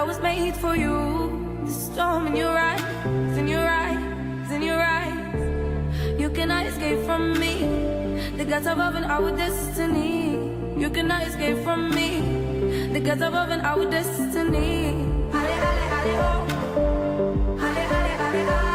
was made for you. The storm in your eyes, in your eyes, in your eyes. You cannot escape from me. The gods above and our destiny. You cannot escape from me. The gods above and our destiny. Ale, ale, ale, oh. Ale, ale, ale, ah.